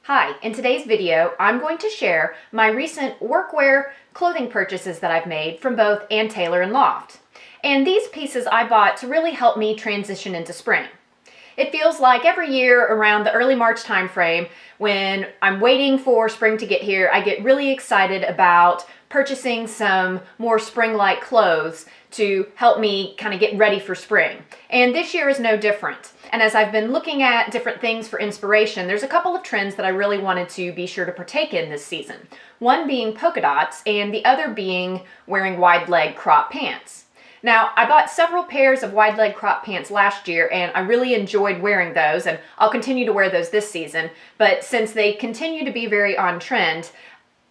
Hi, in today's video, I'm going to share my recent workwear clothing purchases that I've made from both Ann Taylor and Loft. And these pieces I bought to really help me transition into spring. It feels like every year around the early March timeframe, when I'm waiting for spring to get here, I get really excited about purchasing some more spring-like clothes to help me kind of get ready for spring. And this year is no different. And as I've been looking at different things for inspiration, there's a couple of trends that I really wanted to be sure to partake in this season. One being polka dots and the other being wearing wide leg crop pants. Now, I bought several pairs of wide leg crop pants last year and I really enjoyed wearing those, and I'll continue to wear those this season. But since they continue to be very on trend,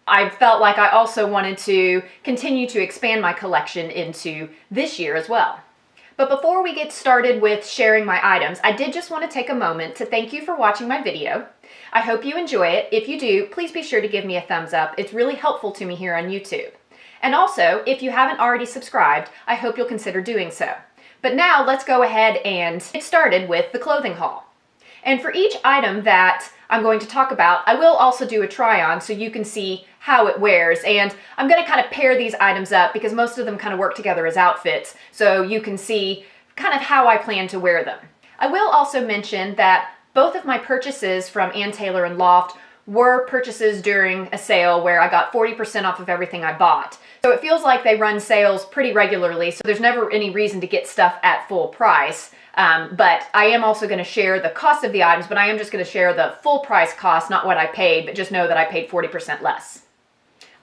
I felt like I also wanted to continue to expand my collection into this year as well. But before we get started with sharing my items, I did just want to take a moment to thank you for watching my video. I hope you enjoy it. If you do, please be sure to give me a thumbs up. It's really helpful to me here on YouTube. And also, if you haven't already subscribed, I hope you'll consider doing so. But now let's go ahead and get started with the clothing haul. And for each item that I'm going to talk about, I will also do a try-on so you can see how it wears. And I'm going to kind of pair these items up because most of them kind of work together as outfits, so you can see kind of how I plan to wear them. I will also mention that both of my purchases from Ann Taylor and Loft were purchases during a sale where I got 40% off of everything I bought. So it feels like they run sales pretty regularly, so there's never any reason to get stuff at full price. But I am also going to share the cost of the items, but I am just going to share the full price cost, not what I paid, but just know that I paid 40% less.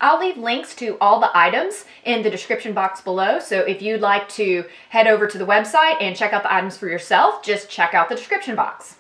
I'll leave links to all the items in the description box below, so if you'd like to head over to the website and check out the items for yourself, just check out the description box.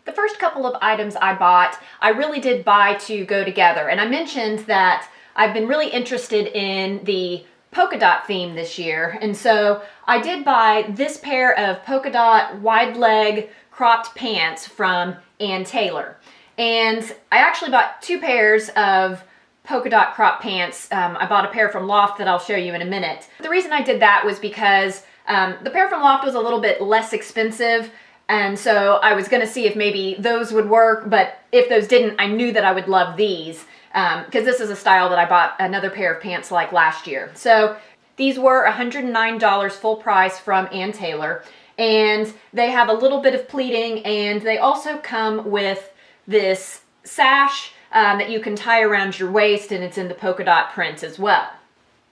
The first couple of items I bought, I really did buy to go together, and I mentioned that I've been really interested in the polka dot theme this year, and so I did buy this pair of polka dot wide leg cropped pants from Ann Taylor. And I actually bought two pairs of polka dot crop pants. I bought a pair from Loft that I'll show you in a minute. The reason I did that was because the pair from Loft was a little bit less expensive, and so I was going to see if maybe those would work, but if those didn't, I knew that I would love these because this is a style that I bought another pair of pants like last year. So these were $109 full price from Ann Taylor, and they have a little bit of pleating, and they also come with this sash that you can tie around your waist, and it's in the polka dot print as well.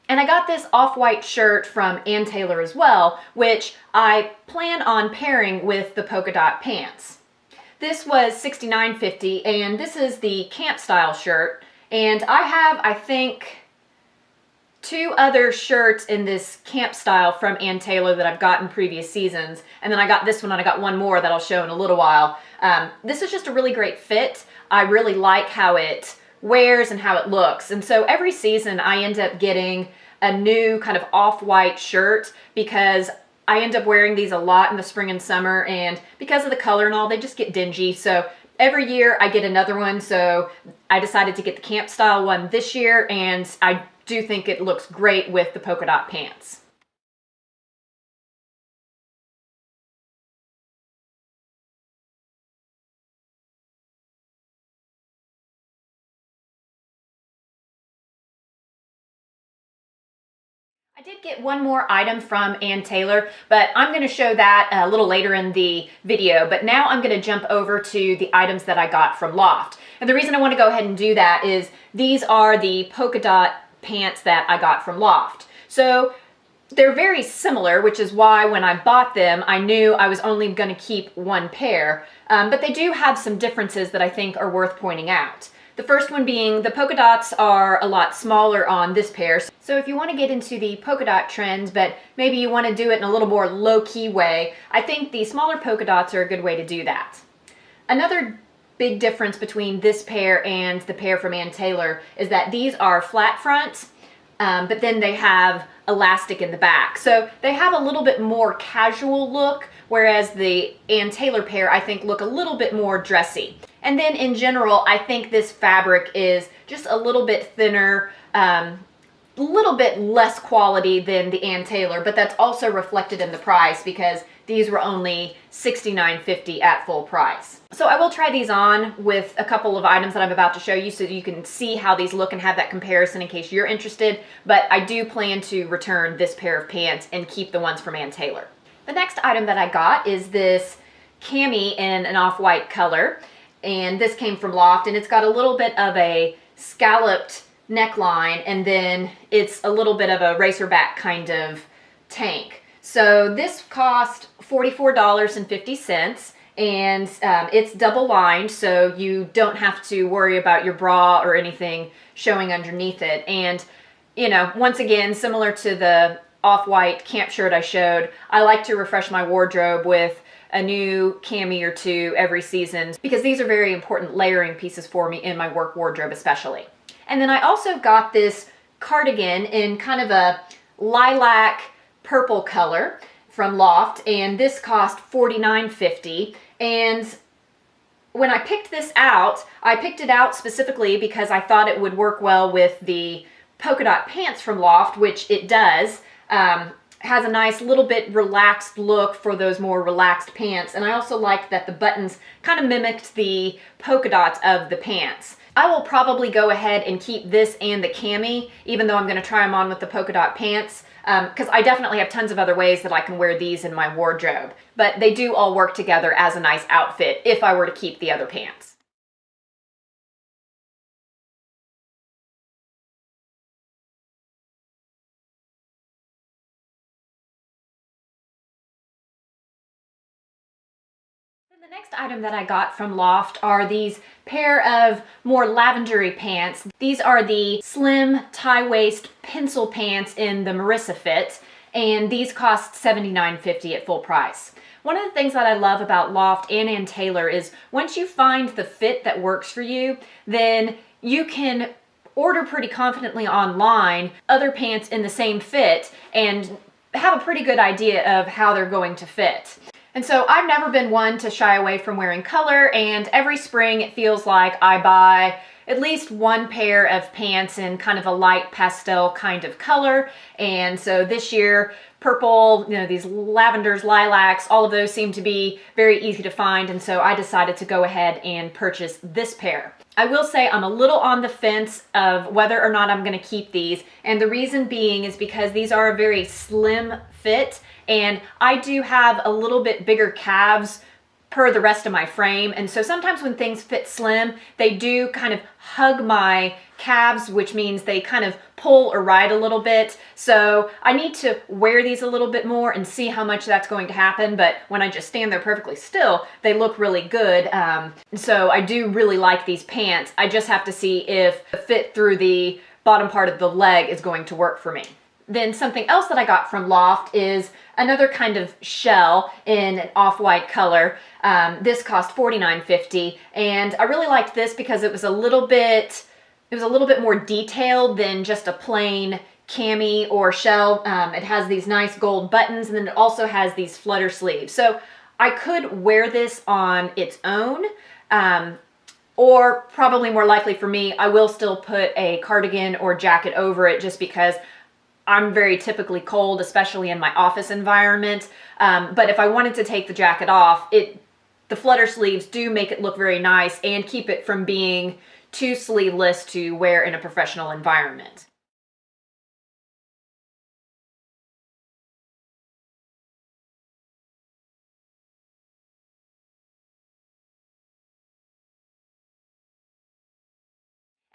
And I got this off-white shirt from Ann Taylor as well, which I plan on pairing with the polka dot pants. This was $69.50, and this is the camp style shirt. And I have, I think, two other shirts in this camp style from Ann Taylor that I've gotten previous seasons. And then I got this one, and I got one more that I'll show in a little while. This is just a really great fit. I really like how it wears and how it looks. And so every season I end up getting a new kind of off-white shirt because I end up wearing these a lot in the spring and summer, and because of the color and all, they just get dingy. So every year I get another one, so I decided to get the camp style one this year, and I do think it looks great with the polka dot pants. I did get one more item from Ann Taylor, but I'm going to show that a little later in the video. But now I'm going to jump over to the items that I got from Loft. And the reason I want to go ahead and do that is these are the polka dot pants that I got from Loft. So they're very similar, which is why when I bought them, I knew I was only going to keep one pair. But they do have some differences that I think are worth pointing out. The first one being the polka dots are a lot smaller on this pair. So if you want to get into the polka dot trends, but maybe you want to do it in a little more low-key way, I think the smaller polka dots are a good way to do that. Another big difference between this pair and the pair from Ann Taylor is that these are flat front, but then they have elastic in the back. So they have a little bit more casual look, whereas the Ann Taylor pair I think look a little bit more dressy. And then in general, I think this fabric is just a little bit thinner, a little bit less quality than the Ann Taylor, but that's also reflected in the price because these were only $69.50 at full price. So I will try these on with a couple of items that I'm about to show you so you can see how these look and have that comparison in case you're interested. But I do plan to return this pair of pants and keep the ones from Ann Taylor. The next item that I got is this cami in an off-white color. And this came from Loft, and it's got a little bit of a scalloped neckline, and then it's a little bit of a racerback kind of tank. So this cost $44.50, and it's double lined, so you don't have to worry about your bra or anything showing underneath it. And you know, once again, similar to the off-white camp shirt I showed, I like to refresh my wardrobe with a new cami or two every season because these are very important layering pieces for me in my work wardrobe especially. And then I also got this cardigan in kind of a lilac purple color from Loft, and this cost $49.50. And when I picked this out, I picked it out specifically because I thought it would work well with the polka dot pants from Loft, which it does. Has a nice little bit relaxed look for those more relaxed pants, and I also liked that the buttons kind of mimicked the polka dots of the pants. I will probably go ahead and keep this and the cami, even though I'm going to try them on with the polka dot pants, because I definitely have tons of other ways that I can wear these in my wardrobe. But they do all work together as a nice outfit if I were to keep the other pants. The next item that I got from Loft are these pair of more lavendery pants. These are the slim tie waist pencil pants in the Marissa fit, and these cost $79.50 at full price. One of the things that I love about Loft and Ann Taylor is once you find the fit that works for you, then you can order pretty confidently online other pants in the same fit and have a pretty good idea of how they're going to fit. And so I've never been one to shy away from wearing color, and every spring it feels like I buy at least one pair of pants in kind of a light pastel kind of color. And so this year, purple, you know, these lavenders, lilacs, all of those seem to be very easy to find, and so I decided to go ahead and purchase this pair. I will say I'm a little on the fence of whether or not I'm going to keep these, and the reason being is because these are a very slim fit, and I do have a little bit bigger calves per the rest of my frame, and so sometimes when things fit slim, they do kind of hug my calves, which means they kind of pull or ride a little bit. So I need to wear these a little bit more and see how much that's going to happen, but when I just stand there perfectly still, they look really good. So I do really like these pants. I just have to see if the fit through the bottom part of the leg is going to work for me. Then something else that I got from Loft is another kind of shell in an off-white color. This cost $49.50, and I really liked this because it was a little bit more detailed than just a plain cami or shell. It has these nice gold buttons, and then it also has these flutter sleeves. So I could wear this on its own, or probably more likely for me, I will still put a cardigan or jacket over it just because I'm very typically cold, especially in my office environment. But if I wanted to take the jacket off, the flutter sleeves do make it look very nice and keep it from being too sleeveless to wear in a professional environment.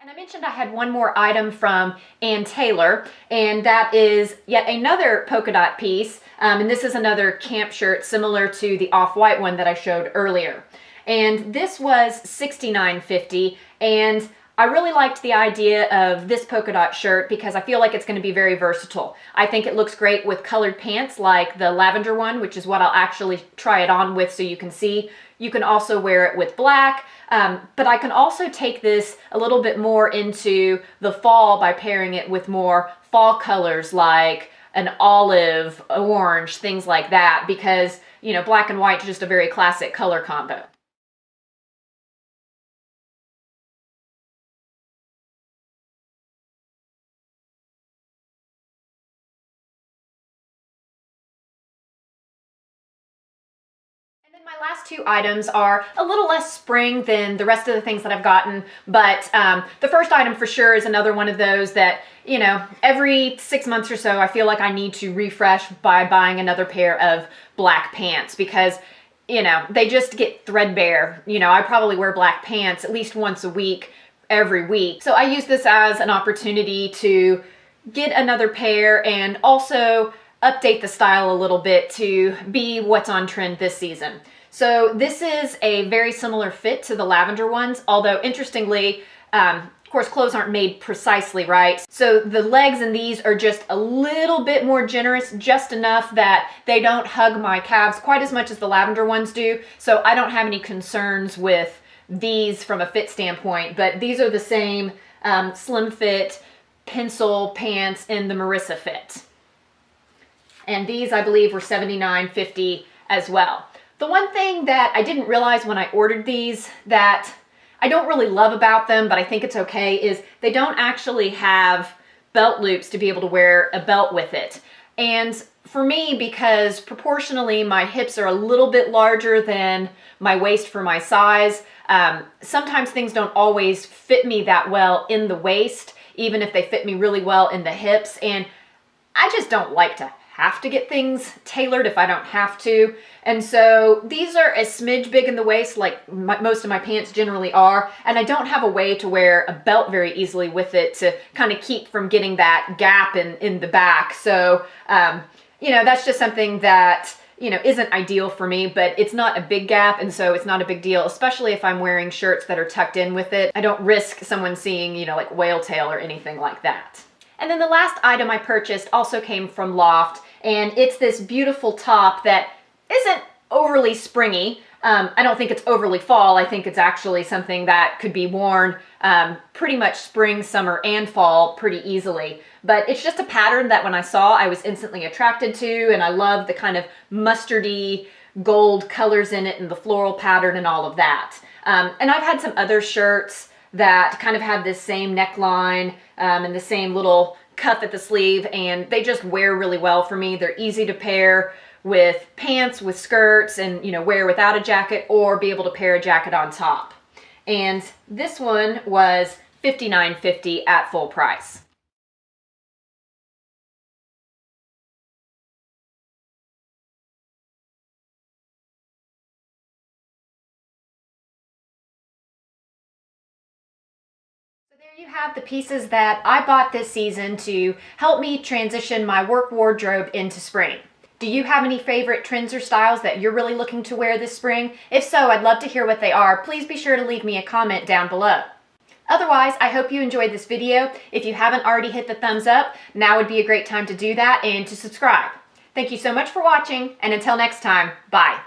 And I mentioned I had one more item from Ann Taylor, and that is yet another polka dot piece. And this is another camp shirt similar to the off-white one that I showed earlier. And this was $69.50, and I really liked the idea of this polka dot shirt because I feel like it's going to be very versatile. I think it looks great with colored pants like the lavender one, which is what I'll actually try it on with so you can see. You can also wear it with black, but I can also take this a little bit more into the fall by pairing it with more fall colors like an olive, orange, things like that, because, you know, black and white is just a very classic color combo. My last two items are a little less spring than the rest of the things that I've gotten, but the first item for sure is another one of those that, you know, every 6 months or so I feel like I need to refresh by buying another pair of black pants because, you know, they just get threadbare. You know, I probably wear black pants at least once a week, every week. So I use this as an opportunity to get another pair and also update the style a little bit to be what's on trend this season. So this is a very similar fit to the lavender ones, although interestingly, of course, clothes aren't made precisely right. So the legs in these are just a little bit more generous, just enough that they don't hug my calves quite as much as the lavender ones do. So I don't have any concerns with these from a fit standpoint, but these are the same slim fit pencil pants in the Marissa fit. And these, I believe, were $79.50 as well. The one thing that I didn't realize when I ordered these that I don't really love about them, but I think it's okay, is they don't actually have belt loops to be able to wear a belt with it. And for me, because proportionally my hips are a little bit larger than my waist for my size, sometimes things don't always fit me that well in the waist, even if they fit me really well in the hips. And I just don't like to have to get things tailored if I don't have to. And so these are a smidge big in the waist, like most of my pants generally are, and I don't have a way to wear a belt very easily with it to kind of keep from getting that gap in the back. So, you know, that's just something that, you know, isn't ideal for me, but it's not a big gap, and so it's not a big deal, especially if I'm wearing shirts that are tucked in with it. I don't risk someone seeing, you know, like whale tail or anything like that. And then the last item I purchased also came from Loft, and it's this beautiful top that isn't overly springy. I don't think it's overly fall. I think it's actually something that could be worn pretty much spring, summer, and fall pretty easily. But it's just a pattern that when I saw, I was instantly attracted to, and I love the kind of mustardy gold colors in it and the floral pattern and all of that. And I've had some other shirts that kind of have this same neckline and the same little cuff at the sleeve, and they just wear really well for me. They're easy to pair with pants, with skirts, and, you know, wear without a jacket or be able to pair a jacket on top. And this one was $59.50 at full price. There you have the pieces that I bought this season to help me transition my work wardrobe into spring. Do you have any favorite trends or styles that you're really looking to wear this spring? If so, I'd love to hear what they are. Please be sure to leave me a comment down below. Otherwise, I hope you enjoyed this video. If you haven't already hit the thumbs up, now would be a great time to do that and to subscribe. Thank you so much for watching, and until next time, bye.